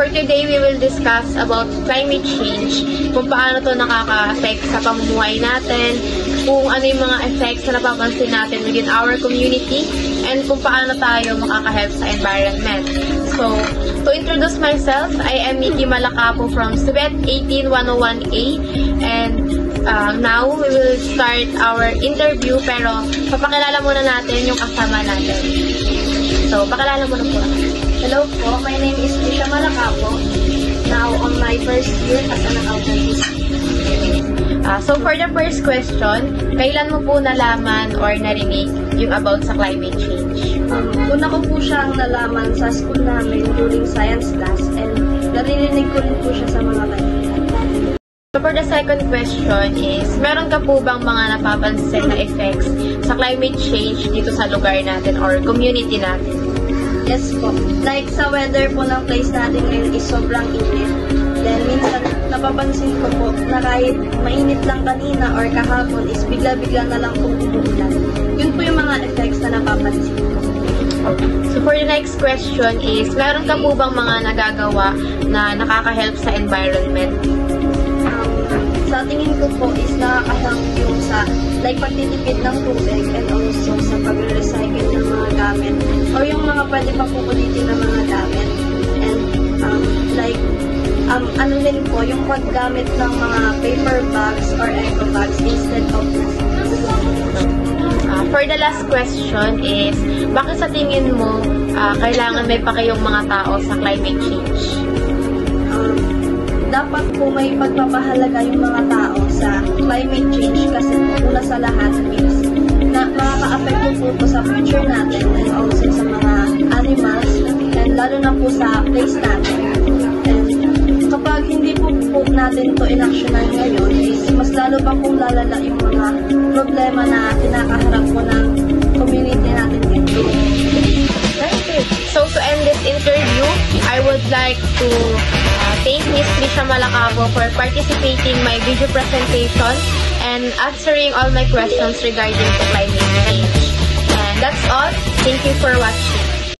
for today, we will discuss about climate change, kung paano to nakaka-affect sa pamumuhay natin, kung ano yung mga effects na napapansin natin within our community, and kung paano tayo makaka-help sa environment. So, to introduce myself, I am Miki Malacapo from Subet 18101A, and now we will start our interview, pero papakilala muna natin yung kasama natin. So, pakilala muna po. Hello po, my name is Tisha Malacapo, now on my first year as an accountant. So for the first question, kailan mo po nalaman or narinig yung about sa climate change? Una ko po siyang nalaman sa school namin during science class, and narinig ko rin po siya sa mga kaibigan. So for the second question is, meron ka po bang mga napapansin na effects sa climate change dito sa lugar natin or community natin? Yes po, like sa weather po ng place natin ngayon is sobrang init. Then minsan napapansin ko po na kahit mainit lang kanina or kahapon is bigla-bigla na lang pong umuulan. Yun po yung mga effects na napapansin ko. So for the next question is, meron ka po bang mga nagagawa na nakaka-help sa environment? Sa tingin ko po is nakaka-help yung sa like pagtitipid ng tubig and also sa pag-recycle ng mga gamit or yung mga pwede pa po ulitin ng mga gamit. And ano din po, yung paggamit ng mga paper bags or eco bags instead of plastic. For the last question is, bakit sa tingin mo kailangan may pakayong mga tao sa climate change? Dapat po may pagpapahalaga yung mga tao sa climate change kasi una sa lahat is na makaka-affect po sa future natin and also sa mga animals and lalo na po sa place natin. And kapag hindi po natin to inactionan ngayon is mas lalo pa pong lalala yung mga problema na kinakaharap po ng community natin dito. So to end this interview, I would like to thank Ms. Tisha Malacapo for participating in my video presentation and answering all my questions regarding to climate change. And that's all. Thank you for watching.